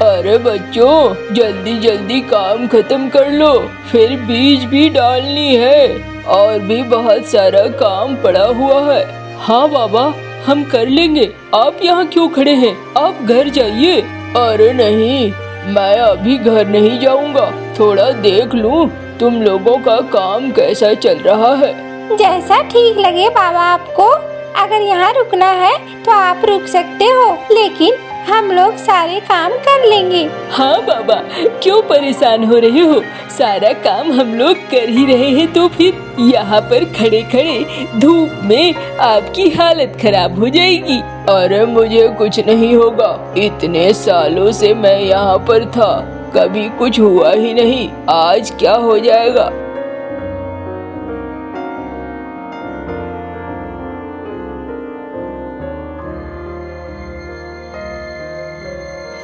अरे बच्चों, जल्दी जल्दी काम खत्म कर लो, फिर बीज भी डालनी है और भी बहुत सारा काम पड़ा हुआ है। हाँ बाबा, हम कर लेंगे। आप यहाँ क्यों खड़े हैं? आप घर जाइए। अरे नहीं, मैं अभी घर नहीं जाऊँगा, थोड़ा देख लूँ तुम लोगों का काम कैसा चल रहा है। जैसा ठीक लगे बाबा आपको। अगर यहाँ रुकना है तो आप रुक सकते हो, लेकिन हम लोग सारे काम कर लेंगे। हाँ बाबा, क्यों परेशान हो रहे हो? सारा काम हम लोग कर ही रहे हैं, तो फिर यहाँ पर खड़े खड़े धूप में आपकी हालत खराब हो जाएगी। अरे मुझे कुछ नहीं होगा, इतने सालों से मैं यहाँ पर था, कभी कुछ हुआ ही नहीं, आज क्या हो जाएगा।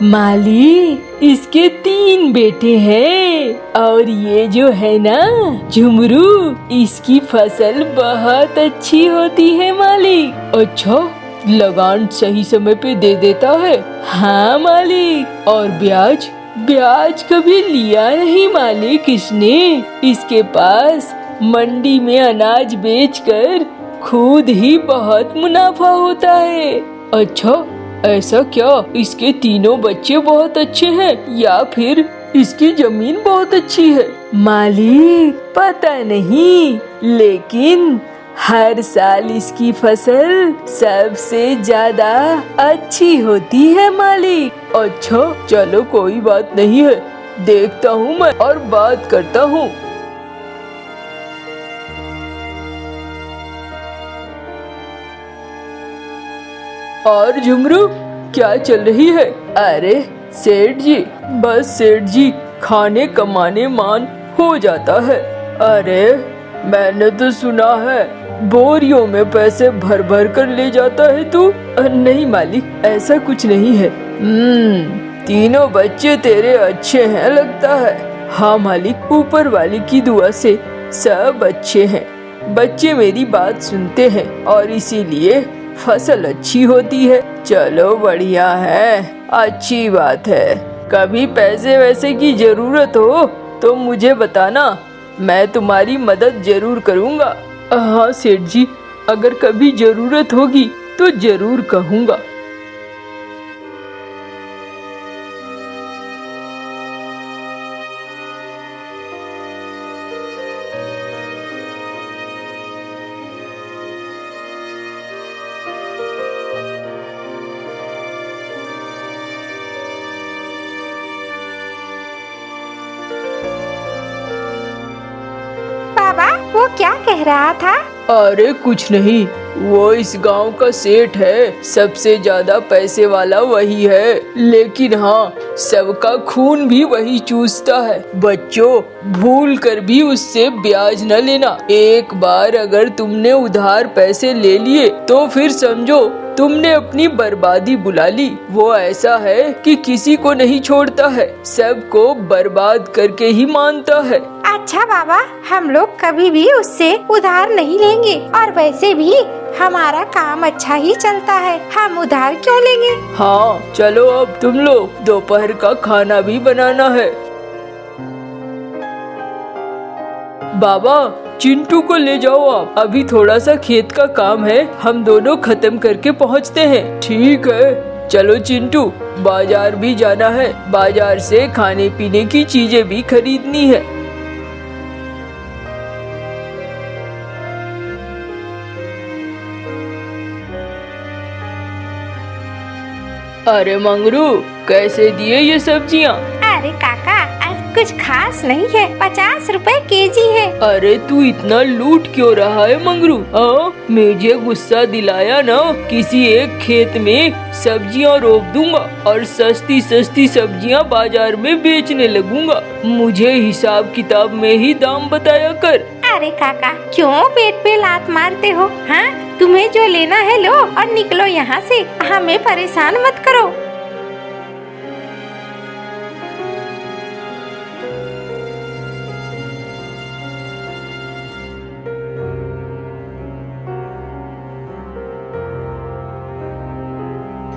मालिक, इसके 3 बेटे हैं और ये जो है ना झुमरू, इसकी फसल बहुत अच्छी होती है मालिक। अच्छा, लगान सही समय पे दे देता है? हाँ मालिक। और ब्याज? ब्याज कभी लिया नहीं मालिक इसने। इसके पास मंडी में अनाज बेचकर खुद ही बहुत मुनाफा होता है। अच्छा, ऐसा क्या? इसके तीनों बच्चे बहुत अच्छे हैं या फिर इसकी जमीन बहुत अच्छी है? मालिक पता नहीं, लेकिन हर साल इसकी फसल सबसे ज्यादा अच्छी होती है मालिक। अच्छा चलो, कोई बात नहीं है, देखता हूँ मैं और बात करता हूँ। और झुमरू, क्या चल रही है? अरे सेठ जी, बस सेठ जी, खाने कमाने मान हो जाता है। अरे मैंने तो सुना है बोरियों में पैसे भर भर कर ले जाता है तू। नहीं मालिक, ऐसा कुछ नहीं है। तीनों बच्चे तेरे अच्छे हैं लगता है। हाँ मालिक, ऊपर वाले की दुआ से सब अच्छे हैं। बच्चे मेरी बात सुनते हैं और इसीलिए फसल अच्छी होती है। चलो बढ़िया है, अच्छी बात है। कभी पैसे वैसे की जरूरत हो तो मुझे बताना, मैं तुम्हारी मदद जरूर करूँगा। हाँ सेठ जी, अगर कभी जरूरत होगी तो जरूर कहूँगा। बाबा, वो क्या कह रहा था? अरे कुछ नहीं, वो इस गांव का सेठ है, सबसे ज्यादा पैसे वाला वही है। लेकिन हाँ, सबका खून भी वही चूसता है। बच्चों, भूल कर भी उससे ब्याज न लेना। एक बार अगर तुमने उधार पैसे ले लिए तो फिर समझो तुमने अपनी बर्बादी बुला ली। वो ऐसा है कि किसी को नहीं छोड़ता है, सबको बर्बाद करके ही मानता है। अच्छा बाबा, हम लोग कभी भी उससे उधार नहीं लेंगे, और वैसे भी हमारा काम अच्छा ही चलता है, हम उधार क्यों लेंगे? हाँ चलो, अब तुम लोग दोपहर का खाना भी बनाना है। बाबा, चिंटू को ले जाओ आप, अभी थोड़ा सा खेत का काम है, हम दोनों खत्म करके पहुँचते हैं। ठीक है, चलो चिंटू, बाजार भी जाना है, बाजार से खाने पीने की चीजें भी खरीदनी है। अरे मंगरू, कैसे दिए ये सब्जियाँ? अरे काका, आज कुछ खास नहीं है, 50 रुपए केजी है। अरे तू इतना लूट क्यों रहा है मंगरू? मुझे गुस्सा दिलाया ना, किसी एक खेत में सब्जियाँ रोप दूंगा और सस्ती सस्ती सब्जियाँ बाजार में बेचने लगूंगा। मुझे हिसाब किताब में ही दाम बताया कर। अरे काका, क्यों पेट पे लात मारते हो? हाँ, तुम्हें जो लेना है लो और निकलो यहाँ से, हमें परेशान मत करो।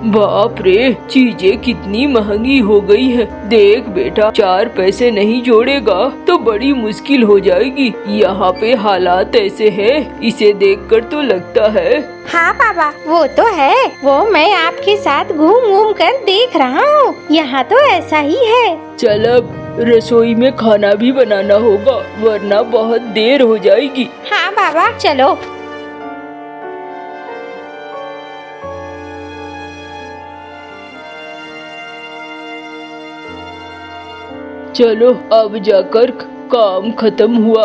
बाप रे, चीजें कितनी महंगी हो गई है। देख बेटा, 4 पैसे नहीं जोड़ेगा तो बड़ी मुश्किल हो जाएगी। यहाँ पे हालात ऐसे हैं, इसे देखकर तो लगता है। हाँ पापा, वो तो है। वो मैं आपके साथ घूम घूम कर देख रहा हूँ, यहाँ तो ऐसा ही है। चल अब रसोई में खाना भी बनाना होगा, वरना बहुत देर हो जाएगी। हाँ बाबा, चलो। चलो अब जाकर काम खत्म हुआ।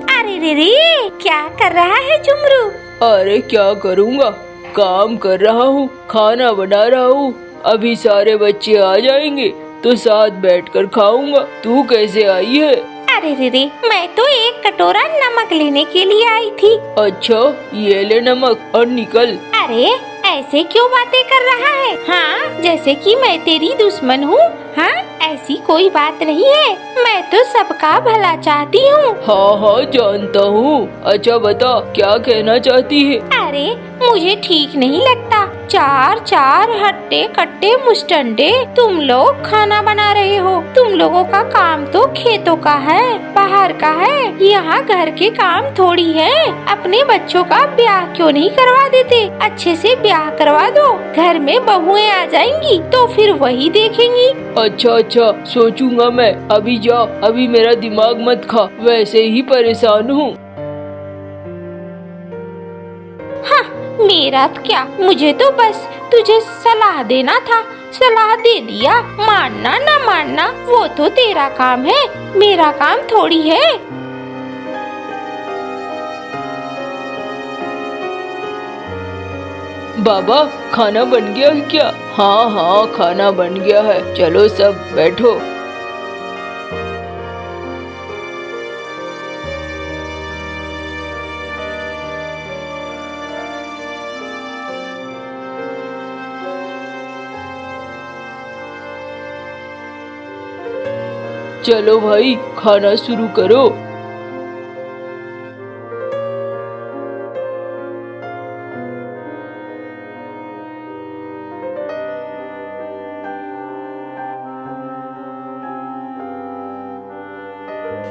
अरे रे रे, क्या कर रहा है झुमरू? अरे क्या करूँगा, काम कर रहा हूँ, खाना बना रहा हूँ। अभी सारे बच्चे आ जाएंगे तो साथ बैठकर खाऊंगा। तू कैसे आई है? अरे रे रे, मैं तो एक कटोरा नमक लेने के लिए आई थी। अच्छा, ये ले नमक और निकल। अरे ऐसे क्यों बातें कर रहा है? हाँ, जैसे कि मैं तेरी दुश्मन हूँ। हाँ, ऐसी कोई बात नहीं है, मैं तो सबका भला चाहती हूँ। हाँ हाँ जानता हूँ। अच्छा बता, क्या कहना चाहती है? अरे मुझे ठीक नहीं लगता, 4 हट्टे कट्टे मुस्टंडे तुम लोग खाना बना रहे हो। तुम लोगों का काम तो खेतों का है, बाहर का है, यहाँ घर के काम थोड़ी है। अपने बच्चों का ब्याह क्यों नहीं करवा देते? अच्छे से ब्याह करवा दो, घर में बहुएं आ जाएंगी तो फिर वही देखेंगी। अच्छा अच्छा, सोचूंगा मैं। अभी जाओ, अभी मेरा दिमाग मत खा, वैसे ही परेशान हूँ। हाँ, मेरा क्या, मुझे तो बस तुझे सलाह देना था, सलाह दे दिया। मानना ना मानना वो तो तेरा काम है, मेरा काम थोड़ी है। बाबा, खाना बन गया है क्या? हाँ हाँ, खाना बन गया है। चलो सब बैठो। चलो भाई, खाना शुरू करो।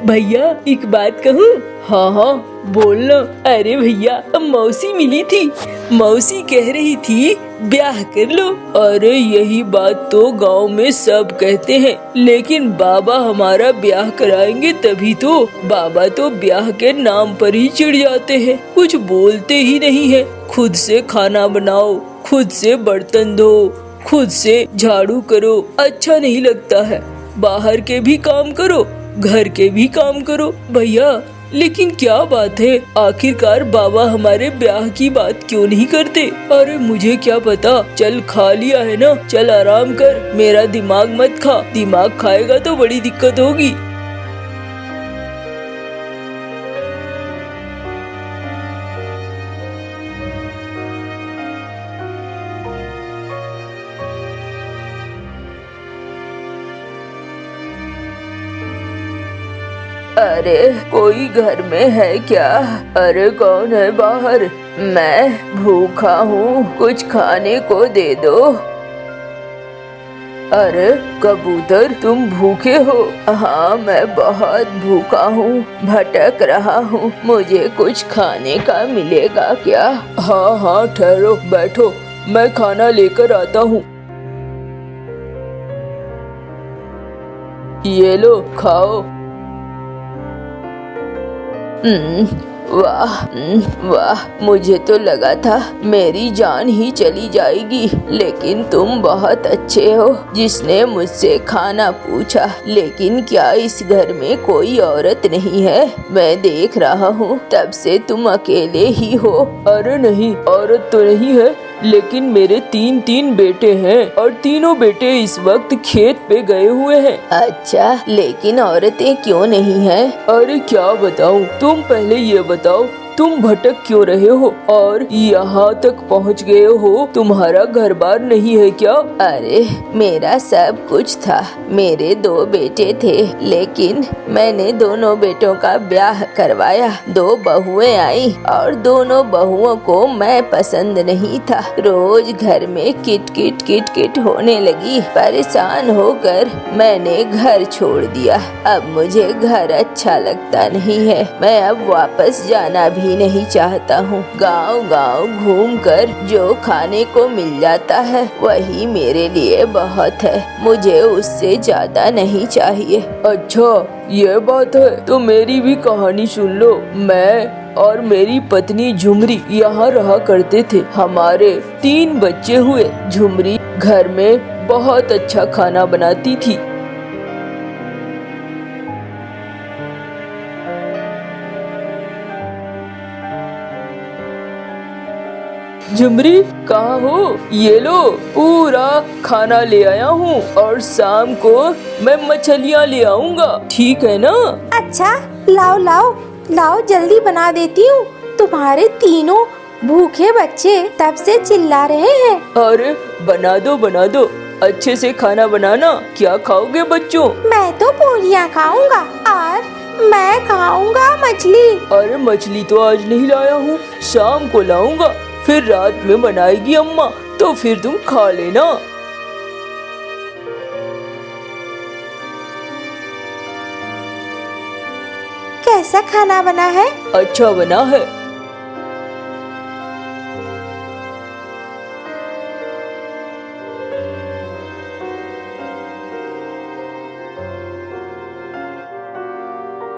भैया एक बात कहूँ? हाँ हाँ बोलना। अरे भैया, अब मौसी मिली थी, मौसी कह रही थी ब्याह कर लो। अरे यही बात तो गांव में सब कहते हैं, लेकिन बाबा हमारा ब्याह कराएंगे तभी तो। बाबा तो ब्याह के नाम पर ही चिढ़ जाते हैं, कुछ बोलते ही नहीं है। खुद से खाना बनाओ, खुद से बर्तन धो, खुद से झाड़ू करो, अच्छा नहीं लगता है। बाहर के भी काम करो, घर के भी काम करो। भैया लेकिन क्या बात है, आखिरकार बाबा हमारे ब्याह की बात क्यों नहीं करते? अरे मुझे क्या पता, चल खा लिया है ना, चल आराम कर, मेरा दिमाग मत खा, दिमाग खाएगा तो बड़ी दिक्कत होगी। अरे कोई घर में है क्या? अरे कौन है बाहर? मैं भूखा हूँ, कुछ खाने को दे दो। अरे कबूतर, तुम भूखे हो? हाँ मैं बहुत भूखा हूँ, भटक रहा हूँ, मुझे कुछ खाने का मिलेगा क्या? हाँ हाँ ठहरो, बैठो, मैं खाना लेकर आता हूँ। ये लो खाओ। वाह वाह, मुझे तो लगा था मेरी जान ही चली जाएगी, लेकिन तुम बहुत अच्छे हो जिसने मुझसे खाना पूछा। लेकिन क्या इस घर में कोई औरत नहीं है? मैं देख रहा हूँ तब से तुम अकेले ही हो। अरे नहीं, औरत तो नहीं है, लेकिन मेरे 3 बेटे हैं और तीनों बेटे इस वक्त खेत पे गए हुए हैं। अच्छा, लेकिन औरतें क्यों नहीं हैं? अरे क्या बताऊं, तुम पहले ये बताओ तुम भटक क्यों रहे हो और यहाँ तक पहुँच गए हो? तुम्हारा घर बार नहीं है क्या? अरे मेरा सब कुछ था। मेरे 2 बेटे थे, लेकिन मैंने दोनों बेटों का ब्याह करवाया। 2 बहुएं आई और दोनों बहुओं को मैं पसंद नहीं था। रोज घर में किट किट किट किट होने लगी। परेशान होकर मैंने घर छोड़ दिया। अब मुझे घर अच्छा लगता नहीं है। मैं अब वापस जाना भी नहीं चाहता हूँ। गांव गांव घूमकर जो खाने को मिल जाता है वही मेरे लिए बहुत है। मुझे उससे ज्यादा नहीं चाहिए। अच्छा ये बात है, तो मेरी भी कहानी सुन लो। मैं और मेरी पत्नी झुमरी यहाँ रहा करते थे। हमारे 3 बच्चे हुए। झुमरी घर में बहुत अच्छा खाना बनाती थी। झुमरी कहाँ हो? ये लो पूरा खाना ले आया हूँ और शाम को मैं मछलियाँ ले आऊँगा, ठीक है ना? अच्छा लाओ लाओ लाओ, जल्दी बना देती हूँ। तुम्हारे तीनों भूखे बच्चे तब से चिल्ला रहे हैं। अरे बना दो, अच्छे से खाना बनाना। क्या खाओगे बच्चों? मैं तो पूरियाँ खाऊंगा और मैं खाऊंगा मछली। अरे मछली तो आज नहीं लाया हूँ, शाम को लाऊंगा। फिर रात में बनाएगी अम्मा, तो फिर तुम खा लेना। कैसा खाना बना है? अच्छा बना है।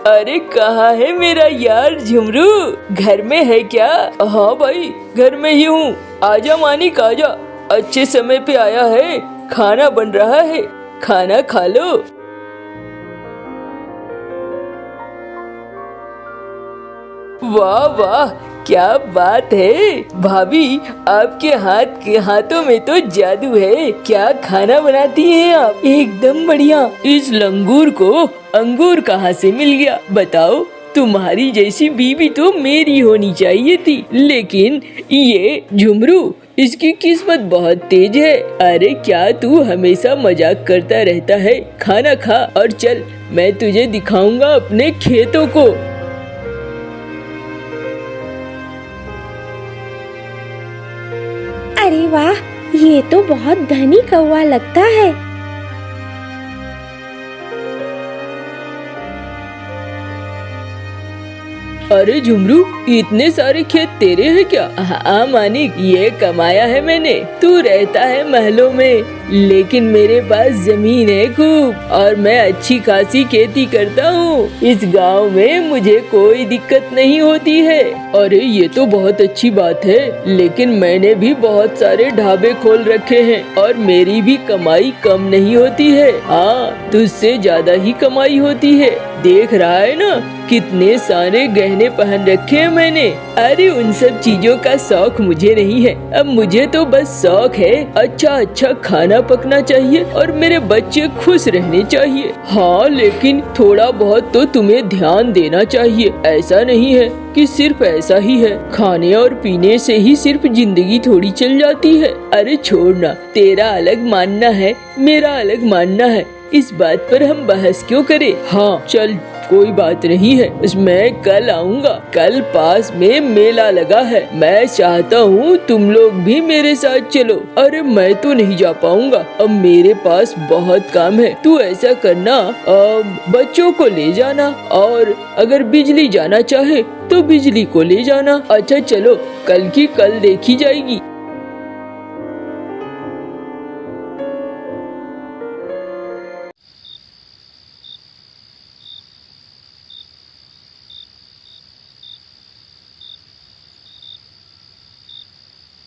अरे कहाँ है मेरा यार झुमरू? घर में है क्या? हाँ भाई घर में ही हूँ। आजा मानिक आजा, अच्छे समय पे आया है। खाना बन रहा है, खाना खा लो। वाह वाह क्या बात है भाभी, आपके हाथों में तो जादू है। क्या खाना बनाती हैं आप, एकदम बढ़िया। इस लंगूर को अंगूर कहाँ से मिल गया बताओ? तुम्हारी जैसी बीवी तो मेरी होनी चाहिए थी, लेकिन ये झुमरू इसकी किस्मत बहुत तेज है। अरे क्या तू हमेशा मजाक करता रहता है? खाना खा और चल, मैं तुझे दिखाऊंगा अपने खेतों को। अरे वाह, ये तो बहुत धनी कौवा लगता है। अरे झुमरू इतने सारे खेत तेरे हैं क्या? हाँ मानिक, ये कमाया है मैंने। तू रहता है महलों में, लेकिन मेरे पास जमीन है खूब और मैं अच्छी खासी खेती करता हूँ। इस गांव में मुझे कोई दिक्कत नहीं होती है। अरे ये तो बहुत अच्छी बात है, लेकिन मैंने भी बहुत सारे ढाबे खोल रखे हैं और मेरी भी कमाई कम नहीं होती है। हाँ तुझसे ज्यादा ही कमाई होती है। देख रहा है ना कितने सारे गहने पहन रखे हैं मैंने। अरे उन सब चीजों का शौक मुझे नहीं है। अब मुझे तो बस शौक है अच्छा खाना पकना चाहिए और मेरे बच्चे खुश रहने चाहिए। हाँ लेकिन थोड़ा बहुत तो तुम्हें ध्यान देना चाहिए। ऐसा नहीं है कि सिर्फ ऐसा ही है, खाने और पीने से ही सिर्फ जिंदगी थोड़ी चल जाती है। अरे छोड़ना, तेरा अलग मानना है, मेरा अलग मानना है, इस बात पर हम बहस क्यों करें। हाँ चल कोई बात नहीं है, मैं कल आऊँगा। कल पास में मेला लगा है, मैं चाहता हूँ तुम लोग भी मेरे साथ चलो। अरे मैं तो नहीं जा पाऊँगा, अब मेरे पास बहुत काम है। तू ऐसा करना, बच्चों को ले जाना और अगर बिजली जाना चाहे तो बिजली को ले जाना। अच्छा चलो, कल की कल देखी जाएगी।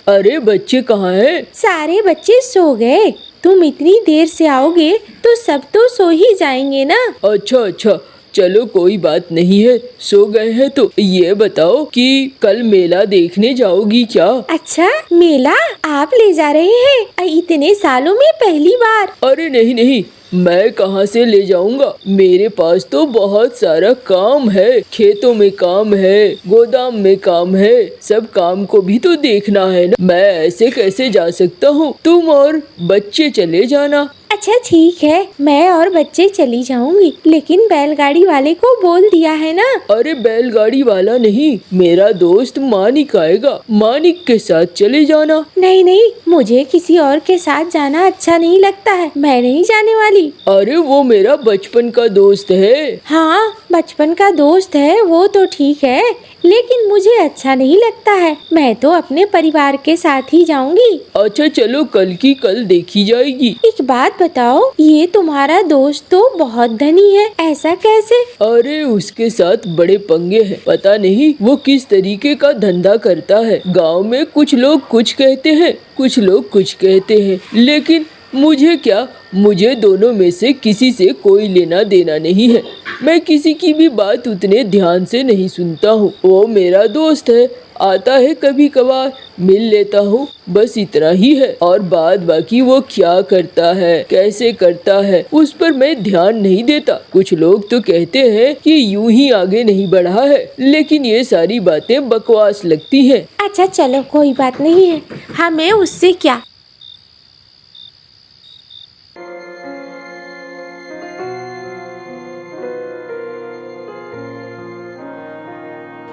अरे बच्चे कहाँ हैं? सारे बच्चे सो गए। तुम इतनी देर से आओगे तो सब तो सो ही जाएंगे ना। अच्छा चलो कोई बात नहीं है, सो गए हैं तो ये बताओ कि कल मेला देखने जाओगी क्या? अच्छा मेला आप ले जा रहे हैं? इतने सालों में पहली बार। अरे नहीं, मैं कहाँ से ले जाऊंगा? मेरे पास तो बहुत सारा काम है, खेतों में काम है, गोदाम में काम है, सब काम को भी तो देखना है ना। मैं ऐसे कैसे जा सकता हूँ? तुम और बच्चे चले जाना। अच्छा ठीक है, मैं और बच्चे चली जाऊंगी, लेकिन बैलगाड़ी वाले को बोल दिया है ना? अरे बैलगाड़ी वाला नहीं, मेरा दोस्त मानिक आएगा, मानिक के साथ चले जाना। नहीं नहीं, मुझे किसी और के साथ जाना अच्छा नहीं लगता है, मैं नहीं जाने वाली। अरे वो मेरा बचपन का दोस्त है। हाँ बचपन का दोस्त है वो तो ठीक है, लेकिन मुझे अच्छा नहीं लगता है, मैं तो अपने परिवार के साथ ही जाऊंगी। अच्छा चलो, कल की कल देखी जाएगी। एक बात बताओ, ये तुम्हारा दोस्त तो बहुत धनी है, ऐसा कैसे? अरे उसके साथ बड़े पंगे हैं, पता नहीं वो किस तरीके का धंधा करता है। गांव में कुछ लोग कुछ कहते हैं, कुछ लोग कुछ कहते हैं, लेकिन मुझे क्या, मुझे दोनों में से किसी से कोई लेना देना नहीं है। मैं किसी की भी बात उतने ध्यान से नहीं सुनता हूँ। वो मेरा दोस्त है, आता है कभी कभार, मिल लेता हूँ, बस इतना ही है। और बाद बाकी वो क्या करता है, कैसे करता है, उस पर मैं ध्यान नहीं देता। कुछ लोग तो कहते हैं कि यूं ही आगे नहीं बढ़ा है, लेकिन ये सारी बातें बकवास लगती हैं। अच्छा चलो कोई बात नहीं है, हमें उससे क्या।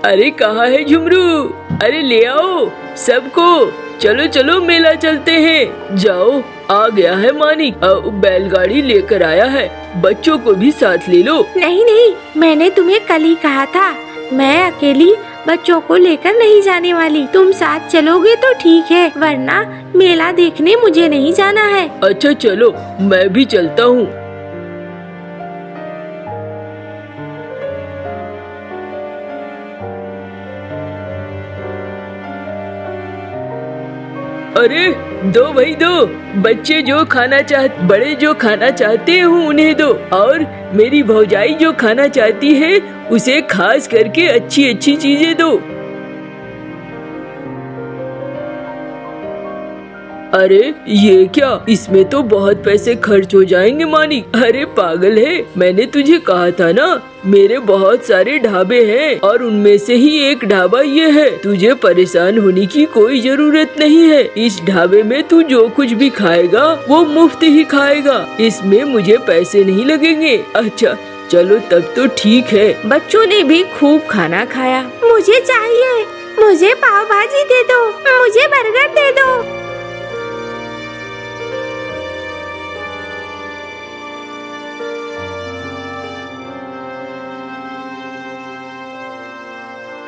अरे कहाँ है झुमरू? अरे ले आओ सबको, चलो चलो मेला चलते हैं। जाओ, आ गया है मानिक, बैलगाड़ी लेकर आया है, बच्चों को भी साथ ले लो। नहीं नहीं, मैंने तुम्हें कल ही कहा था, मैं अकेली बच्चों को लेकर नहीं जाने वाली। तुम साथ चलोगे तो ठीक है, वरना मेला देखने मुझे नहीं जाना है। अच्छा चलो, मैं भी चलता हूँ। अरे दो भाई दो, बच्चे जो खाना बड़े जो खाना चाहते हैं उन्हें दो, और मेरी भौजाई जो खाना चाहती है उसे खास करके अच्छी अच्छी चीजें दो। अरे ये क्या, इसमें तो बहुत पैसे खर्च हो जाएंगे मानिक। अरे पागल है, मैंने तुझे कहा था ना मेरे बहुत सारे ढाबे हैं और उनमें से ही एक ढाबा ये है। तुझे परेशान होने की कोई जरूरत नहीं है। इस ढाबे में तू जो कुछ भी खाएगा वो मुफ्त ही खाएगा, इसमें मुझे पैसे नहीं लगेंगे। अच्छा चलो तब तो ठीक है। बच्चों ने भी खूब खाना खाया। मुझे चाहिए, मुझे पाव भाजी दे दो, मुझे बर्गर दे दो।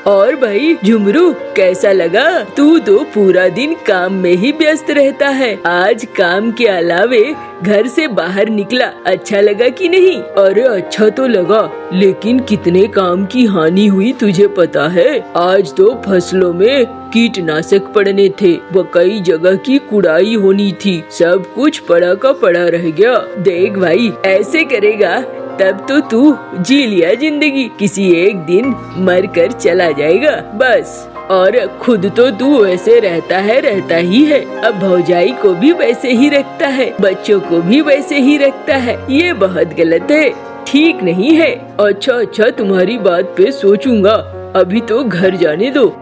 और भाई झुमरू कैसा लगा? तू तो पूरा दिन काम में ही व्यस्त रहता है, आज काम के अलावे घर से बाहर निकला, अच्छा लगा कि नहीं? अरे अच्छा तो लगा, लेकिन कितने काम की हानि हुई तुझे पता है? आज तो फसलों में कीटनाशक पड़ने थे, वो कई जगह की कुड़ाई होनी थी, सब कुछ पड़ा का पड़ा रह गया। देख भाई, ऐसे करेगा तब तो तू जी लिया जिंदगी, किसी एक दिन मर कर चला जाएगा बस। और खुद तो तू वैसे रहता ही है, अब भौजाई को भी वैसे ही रखता है, बच्चों को भी वैसे ही रखता है, ये बहुत गलत है, ठीक नहीं है। अच्छा तुम्हारी बात पे सोचूंगा, अभी तो घर जाने दो।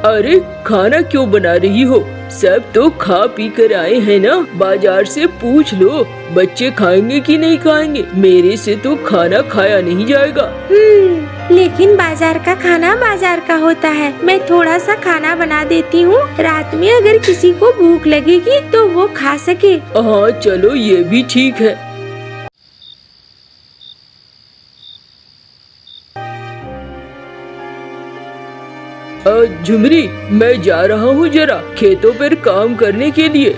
अरे खाना क्यों बना रही हो? सब तो खा पी कर आए हैं ना, बाजार से पूछ लो बच्चे खाएंगे कि नहीं खाएंगे, मेरे से तो खाना खाया नहीं जाएगा। लेकिन बाजार का खाना बाजार का होता है, मैं थोड़ा सा खाना बना देती हूँ, रात में अगर किसी को भूख लगेगी तो वो खा सके। हाँ चलो ये भी ठीक है। झुमरी, मैं जा रहा हूँ जरा खेतों पर काम करने के लिए।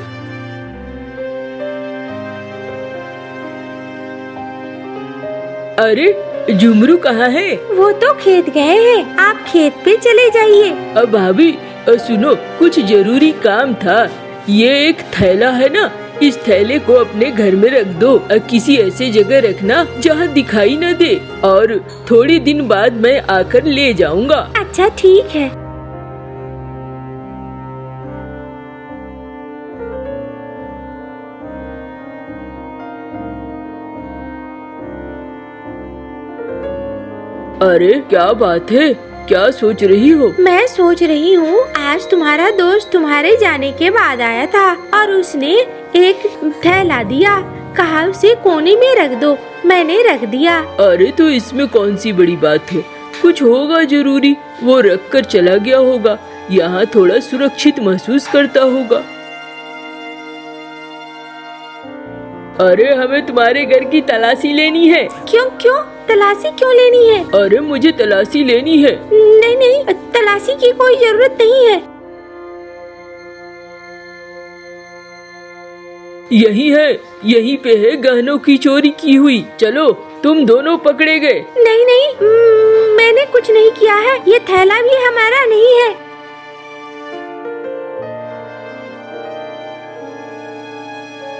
अरे झुमरू कहाँ है? वो तो खेत गए हैं, आप खेत पे चले जाइए। भाभी सुनो, कुछ जरूरी काम था। ये एक थैला है ना, इस थैले को अपने घर में रख दो, किसी ऐसे जगह रखना जहाँ दिखाई न दे, और थोड़ी दिन बाद मैं आकर ले जाऊंगा। अच्छा ठीक है। अरे क्या बात है, क्या सोच रही हो? मैं सोच रही हूँ आज तुम्हारा दोस्त तुम्हारे जाने के बाद आया था और उसने एक थैला दिया, कहा उसे कोने में रख दो, मैंने रख दिया। अरे तो इसमें कौन सी बड़ी बात है, कुछ होगा जरूरी, वो रख कर चला गया होगा, यहाँ थोड़ा सुरक्षित महसूस करता होगा। अरे हमें तुम्हारे घर की तलाशी लेनी है। क्यों क्यों तलाशी क्यों लेनी है? अरे मुझे तलाशी लेनी है। नहीं नहीं, तलाशी की कोई जरूरत नहीं है। यही है, यहीं पे है गहनों की चोरी की हुई, चलो तुम दोनों पकड़े गए। नहीं नहीं, मैंने कुछ नहीं किया है, ये थैला भी हमारा नहीं है।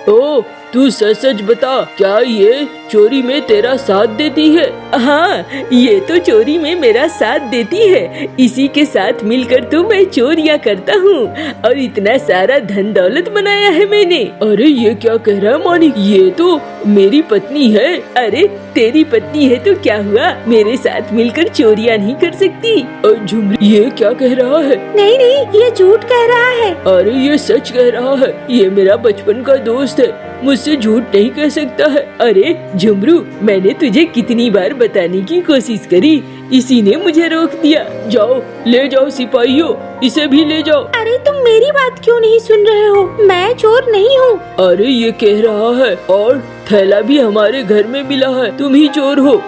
ओ तू सच सच बता, क्या ये चोरी में तेरा साथ देती है? हाँ, ये तो चोरी में मेरा साथ देती है, इसी के साथ मिलकर तो मैं चोरियाँ करता हूँ और इतना सारा धन दौलत बनाया है मैंने। अरे ये क्या कह रहा है मानिक, ये तो मेरी पत्नी है। अरे तेरी पत्नी है तो क्या हुआ, मेरे साथ मिलकर चोरियाँ नहीं कर सकती? और झुमरी ये क्या कह रहा है? नहीं नहीं, ये झूठ कह रहा है। अरे ये सच कह रहा है, ये मेरा बचपन का दोस्त है, मुझसे झूठ नहीं कह सकता है। अरे झुमरू, मैंने तुझे कितनी बार बताने की कोशिश करी, इसी ने मुझे रोक दिया। जाओ ले जाओ सिपाहियों, इसे भी ले जाओ। अरे तुम मेरी बात क्यों नहीं सुन रहे हो, मैं चोर नहीं हूँ। अरे ये कह रहा है, और थैला भी हमारे घर में मिला है, तुम ही चोर हो।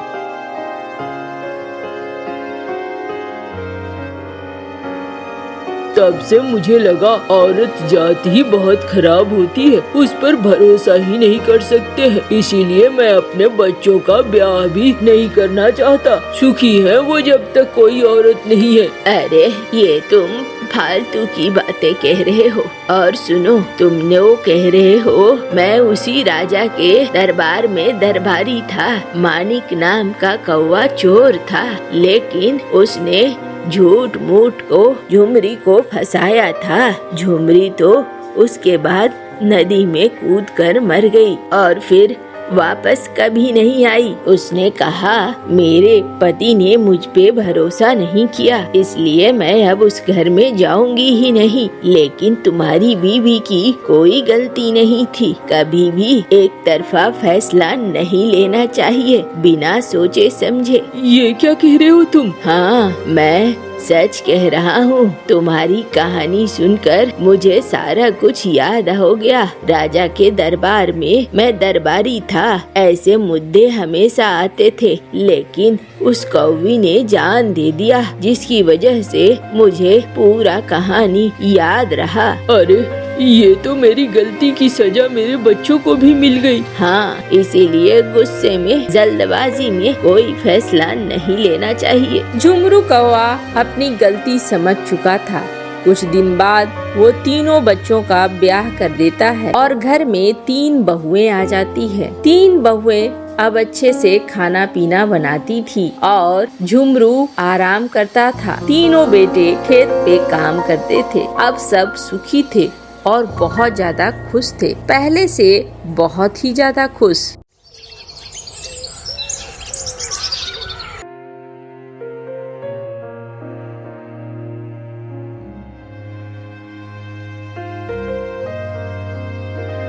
तब से मुझे लगा औरत जात ही बहुत खराब होती है, उस पर भरोसा ही नहीं कर सकते हैं, इसीलिए मैं अपने बच्चों का ब्याह भी नहीं करना चाहता। सुखी है वो जब तक कोई औरत नहीं है। अरे ये तुम फालतू की बातें कह रहे हो। और सुनो, तुमने वो कह रहे हो, मैं उसी राजा के दरबार में दरबारी था, मानिक नाम का कौवा चोर था, लेकिन उसने झूठ मूठ को झुमरी को फंसाया था। झुमरी तो उसके बाद नदी में कूद कर मर गई और फिर वापस कभी नहीं आई। उसने कहा मेरे पति ने मुझ पे भरोसा नहीं किया, इसलिए मैं अब उस घर में जाऊंगी ही नहीं। लेकिन तुम्हारी बीवी की कोई गलती नहीं थी, कभी भी एक तरफा फैसला नहीं लेना चाहिए बिना सोचे समझे। ये क्या कह रहे हो तुम? हाँ, मैं सच कह रहा हूँ। तुम्हारी कहानी सुनकर मुझे सारा कुछ याद हो गया। राजा के दरबार में मैं दरबारी था, ऐसे मुद्दे हमेशा आते थे, लेकिन उस कौवी ने जान दे दिया, जिसकी वजह से मुझे पूरा कहानी याद रहा। अरे ये तो मेरी गलती की सजा मेरे बच्चों को भी मिल गई। हाँ, इसीलिए गुस्से में जल्दबाजी में कोई फैसला नहीं लेना चाहिए। झुमरू कौवा अपनी गलती समझ चुका था। कुछ दिन बाद वो तीनों बच्चों का ब्याह कर देता है और घर में 3 बहुएं आ जाती है। 3 बहुएं अब अच्छे से खाना पीना बनाती थी और झुमरू आराम करता था। तीनों बेटे खेत पे काम करते थे। अब सब सुखी थे और बहुत ज्यादा खुश थे, पहले से बहुत ही ज्यादा खुश।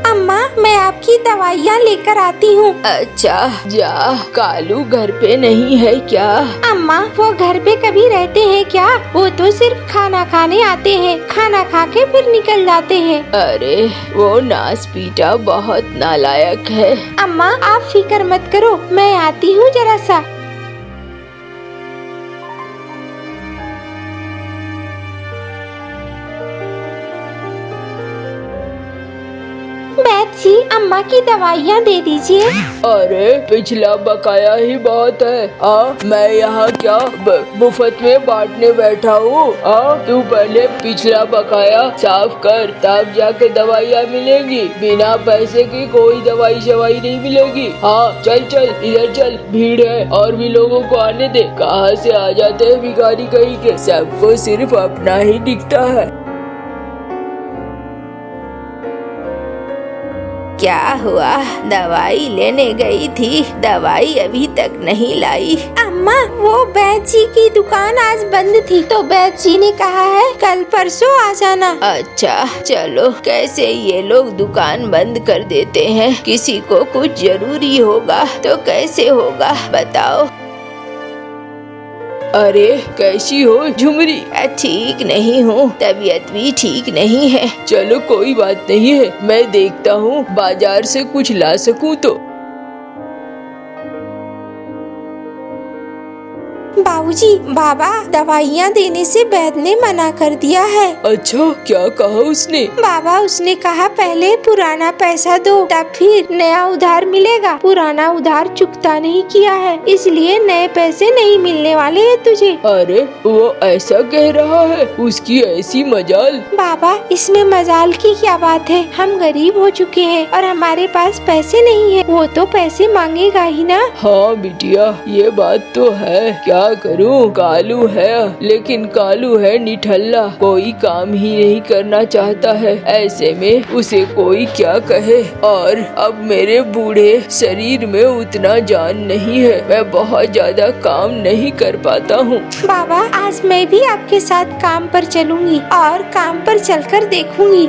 अम्मा, मैं आपकी दवाइयाँ लेकर आती हूँ। अच्छा जा, कालू घर पे नहीं है क्या? अम्मा, वो घर पे कभी रहते हैं क्या? वो तो सिर्फ खाना खाने आते हैं, खाना खा के फिर निकल जाते हैं। अरे वो नास पीटा बहुत नालायक है। अम्मा आप फिक्र मत करो, मैं आती हूँ जरा सा। जी, अम्मा की दवाइयाँ दे दीजिए। अरे पिछला बकाया ही बहुत है। मैं यहाँ क्या मुफ्त में बांटने बैठा हूँ? तू पहले पिछला बकाया साफ कर, तब जाके दवाइयाँ मिलेंगी। बिना पैसे की कोई दवाई शवाई नहीं मिलेगी। हाँ चल चल, इधर चल, भीड़ है और भी लोगों को आने दे। कहाँ से आ जाते हैं भिखारी कहीं के, सबको सिर्फ अपना ही दिखता है। क्या हुआ? दवाई लेने गई थी, दवाई अभी तक नहीं लाई। अम्मा, वो बैद जी की दुकान आज बंद थी, तो बैद जी ने कहा है कल परसों आ जाना। अच्छा चलो, कैसे ये लोग दुकान बंद कर देते हैं? किसी को कुछ जरूरी होगा तो कैसे होगा बताओ। अरे कैसी हो झुमरी? ठीक नहीं हूँ, तबीयत भी ठीक नहीं है। चलो कोई बात नहीं है, मैं देखता हूँ बाजार से कुछ ला सकूँ तो। बाबूजी, बाबा दवाइयाँ देने से वैद्य ने मना कर दिया है। अच्छा, क्या कहा उसने? बाबा, उसने कहा पहले पुराना पैसा दो, तब फिर नया उधार मिलेगा। पुराना उधार चुकता नहीं किया है, इसलिए नए पैसे नहीं मिलने वाले हैं तुझे। अरे वो ऐसा कह रहा है? उसकी ऐसी मजाल। बाबा, इसमें मजाल की क्या बात है? हम गरीब हो चुके हैं और हमारे पास पैसे नहीं है। वो तो पैसे मांगेगा ही ना। हाँ बिटिया, ये बात तो है। क्या करूं? कालू है, लेकिन कालू है निठल्ला, कोई काम ही नहीं करना चाहता है। ऐसे में उसे कोई क्या कहे। और अब मेरे बूढ़े शरीर में उतना जान नहीं है, मैं बहुत ज्यादा काम नहीं कर पाता हूँ। बाबा, आज मैं भी आपके साथ काम पर चलूंगी और काम पर चलकर देखूंगी।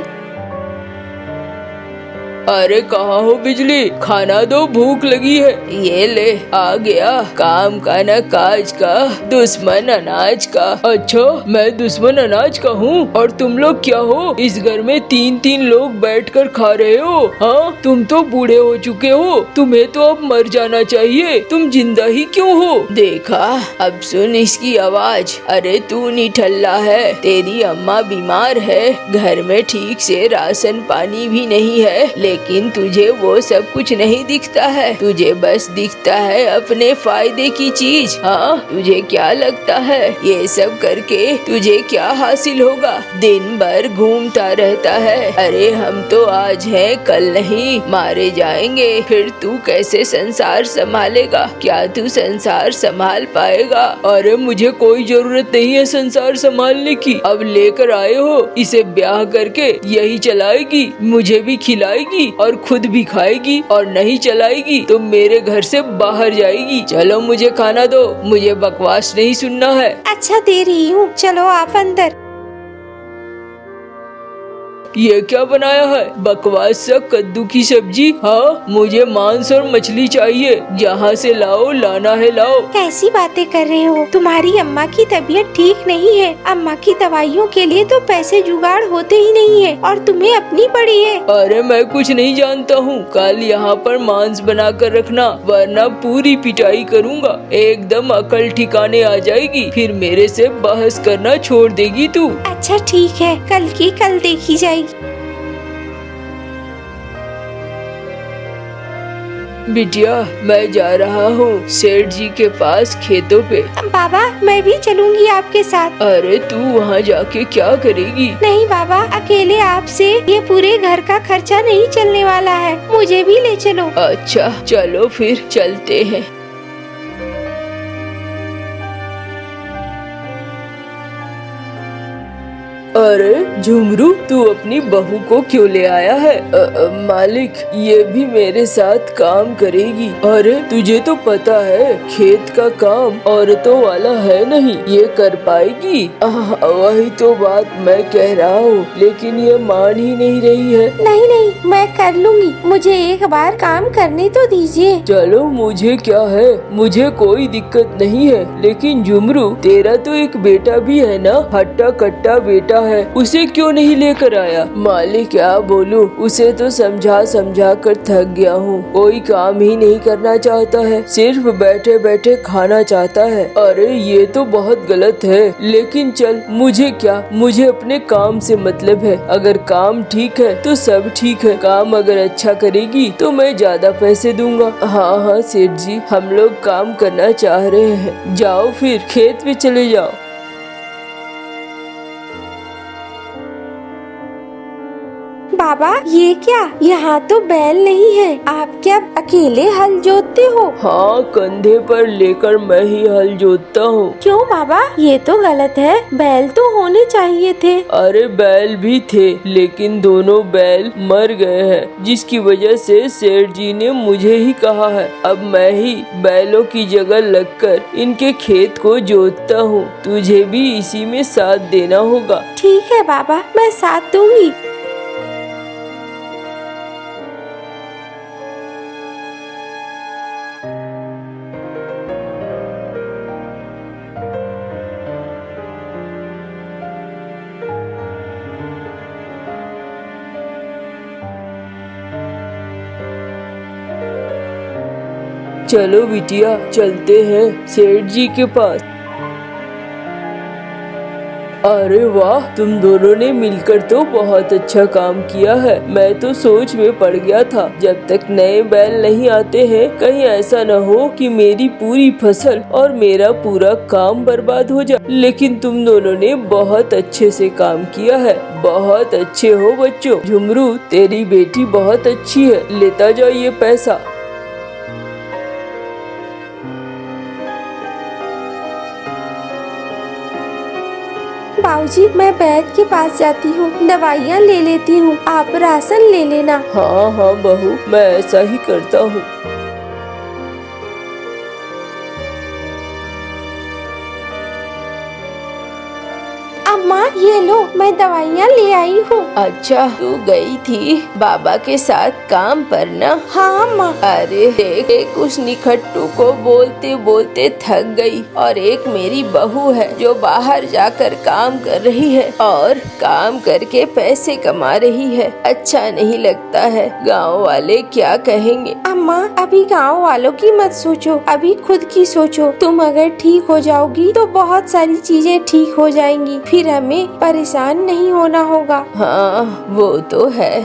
अरे कहाँ हो बिजली? खाना दो, भूख लगी है। ये ले आ गया, काम का न काज का, दुश्मन अनाज का। अच्छा, मैं दुश्मन अनाज का हूँ? और तुम लोग क्या हो? इस घर में तीन तीन लोग बैठकर खा रहे हो? हाँ, तुम तो बूढ़े हो चुके हो, तुम्हें तो अब मर जाना चाहिए। तुम जिंदा ही क्यों हो? देखा, अब सुन इसकी आवाज। अरे तू निठल्ला है, तेरी अम्मा बीमार है, घर में ठीक से राशन पानी भी नहीं है, लेकिन तुझे वो सब कुछ नहीं दिखता है। तुझे बस दिखता है अपने फायदे की चीज। हाँ, तुझे क्या लगता है ये सब करके तुझे क्या हासिल होगा? दिन भर घूमता रहता है। अरे हम तो आज हैं, कल नहीं, मारे जाएंगे। फिर तू कैसे संसार संभालेगा? क्या तू संसार संभाल पाएगा? अरे मुझे कोई जरूरत नहीं है संसार संभालने की। अब लेकर आए हो, इसे ब्याह करके यही चलाएगी, मुझे भी खिलाएगी और खुद भी खाएगी, और नहीं चलाएगी तो मेरे घर से बाहर जाएगी। चलो मुझे खाना दो, मुझे बकवास नहीं सुनना है। अच्छा, दे रही हूँ, चलो आप अंदर। ये क्या बनाया है? बकवास सा कद्दू की सब्जी। हाँ, मुझे मांस और मछली चाहिए, जहाँ से लाओ, लाना है लाओ। कैसी बातें कर रहे हो? तुम्हारी अम्मा की तबीयत ठीक नहीं है। अम्मा की दवाइयों के लिए तो पैसे जुगाड़ होते ही नहीं है, और तुम्हें अपनी पड़ी है। अरे मैं कुछ नहीं जानता हूँ। कल यहाँ पर मांस बना कर रखना, वरना पूरी पिटाई करूँगा। एकदम अकल ठिकाने आ जाएगी, फिर मेरे से बहस करना छोड़ देगी तू। अच्छा ठीक है, कल की कल देखी जाएगी। बिटिया, मैं जा रहा हूँ सेठ जी के पास खेतों पे। बाबा, मैं भी चलूंगी आपके साथ। अरे तू वहाँ जाके क्या करेगी? नहीं बाबा, अकेले आपसे ये पूरे घर का खर्चा नहीं चलने वाला है, मुझे भी ले चलो। अच्छा चलो फिर चलते हैं। अरे झुमरू, तू अपनी बहू को क्यों ले आया है? मालिक, ये भी मेरे साथ काम करेगी। अरे तुझे तो पता है खेत का काम औरतों वाला है नहीं, ये कर पाएगी? वही तो बात मैं कह रहा हूँ, लेकिन ये मान ही नहीं रही है। नहीं नहीं, मैं कर लूंगी, मुझे एक बार काम करने तो दीजिए। चलो, मुझे क्या है, मुझे कोई दिक्कत नहीं है। लेकिन झुमरू, तेरा तो एक बेटा भी है ना, हट्टा कट्टा बेटा है, उसे क्यों नहीं लेकर आया? मालिक क्या बोलूं, उसे तो समझा समझा कर थक गया हूँ। कोई काम ही नहीं करना चाहता है, सिर्फ बैठे बैठे खाना चाहता है। अरे ये तो बहुत गलत है, लेकिन चल, मुझे क्या, मुझे अपने काम से मतलब है। अगर काम ठीक है तो सब ठीक है, काम अगर अच्छा करेगी तो मैं ज्यादा पैसे दूंगा। हाँ हाँ सेठ जी, हम लोग काम करना चाह रहे हैं। जाओ फिर खेत में चले जाओ। बाबा ये क्या, यहाँ तो बैल नहीं है, आप क्या अकेले हल जोतते हो? हाँ, कंधे पर लेकर मैं ही हल जोतता हूँ। क्यों बाबा, ये तो गलत है, बैल तो होने चाहिए थे। अरे बैल भी थे, लेकिन दोनों बैल मर गए हैं, जिसकी वजह से सेठ जी ने मुझे ही कहा है अब मैं ही बैलों की जगह लगकर इनके खेत को जोतता हूँ। तुझे भी इसी में साथ देना होगा। ठीक है बाबा, मैं साथ दूंगी। चलो बिटिया, चलते हैं सेठ जी के पास। अरे वाह, तुम दोनों ने मिलकर तो बहुत अच्छा काम किया है। मैं तो सोच में पड़ गया था, जब तक नए बैल नहीं आते हैं कहीं ऐसा न हो कि मेरी पूरी फसल और मेरा पूरा काम बर्बाद हो जाए। लेकिन तुम दोनों ने बहुत अच्छे से काम किया है। बहुत अच्छे हो बच्चों। झुमरू, तेरी बेटी बहुत अच्छी है, लेता जाओ ये पैसा। बाबूजी, मैं वैद्य के पास जाती हूँ, दवाइयाँ ले लेती हूँ, आप राशन ले लेना। हाँ हाँ बहू, मैं ऐसा ही करता हूँ। अम्मा ये लो, मैं दवाइयाँ ले आई हूँ। अच्छा, तू गई थी बाबा के साथ काम पर ना? हाँ अम्मा। अरे देख, उस निखट्टू को बोलते बोलते थक गई, और एक मेरी बहू है जो बाहर जाकर काम कर रही है और काम करके पैसे कमा रही है। अच्छा नहीं लगता है, गांव वाले क्या कहेंगे। अम्मा, अभी गांव वालों की मत सोचो, अभी खुद की सोचो। तुम अगर ठीक हो जाओगी तो बहुत सारी चीजें ठीक हो जाएंगी, फिर हमें परेशान नहीं होना होगा। हाँ, वो तो है।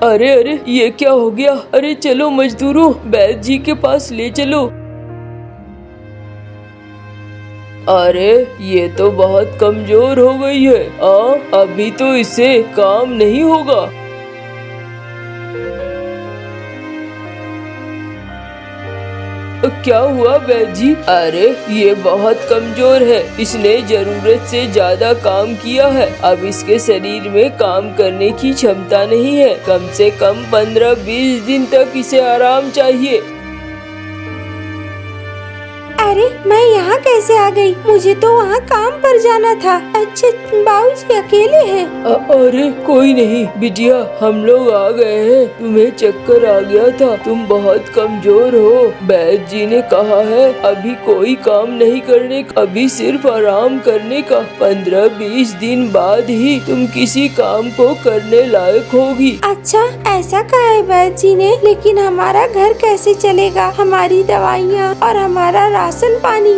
अरे अरे, ये क्या हो गया? अरे चलो मजदूरों, वैद्य जी के पास ले चलो। अरे ये तो बहुत कमजोर हो गई है। अभी तो इसे काम नहीं होगा। क्या हुआ वैद्य जी? अरे ये बहुत कमजोर है, इसने जरूरत से ज्यादा काम किया है। अब इसके शरीर में काम करने की क्षमता नहीं है। कम से कम 15-20 दिन तक इसे आराम चाहिए। अरे मैं यहाँ कैसे आ गई? मुझे तो वहाँ काम पर जाना था। अच्छा, बाबूजी अकेले हैं? अरे कोई नहीं बिटिया, हम लोग आ गए हैं। तुम्हें चक्कर आ गया था, तुम बहुत कमजोर हो। वैद्य जी ने कहा है अभी कोई काम नहीं करने का, अभी सिर्फ आराम करने का। 15-20 दिन बाद ही तुम किसी काम को करने लायक होगी। अच्छा, ऐसा कहा है वैद्य जी ने, लेकिन हमारा घर कैसे चलेगा? हमारी दवाइयाँ और हमारा राशन पानी।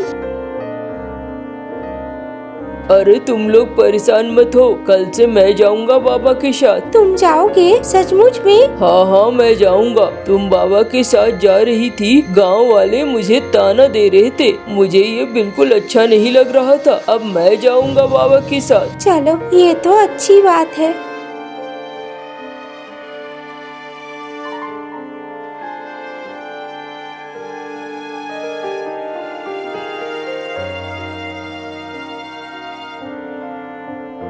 अरे तुम लोग परेशान मत हो, कल से मैं जाऊंगा बाबा के साथ। तुम जाओगे सचमुच में? हाँ हाँ, मैं जाऊंगा। तुम बाबा के साथ जा रही थी, गांव वाले मुझे ताना दे रहे थे, मुझे ये बिल्कुल अच्छा नहीं लग रहा था। अब मैं जाऊंगा बाबा के साथ। चलो, ये तो अच्छी बात है।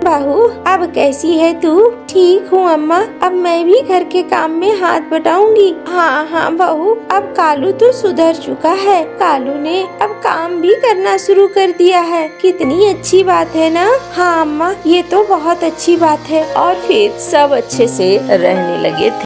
बहू, अब कैसी है तू? ठीक हूँ अम्मा, अब मैं भी घर के काम में हाथ बटाऊंगी। हाँ हाँ बहू, अब कालू तो सुधर चुका है। कालू ने अब काम भी करना शुरू कर दिया है। कितनी अच्छी बात है ना? हाँ अम्मा, ये तो बहुत अच्छी बात है। और फिर सब अच्छे से रहने लगे थे।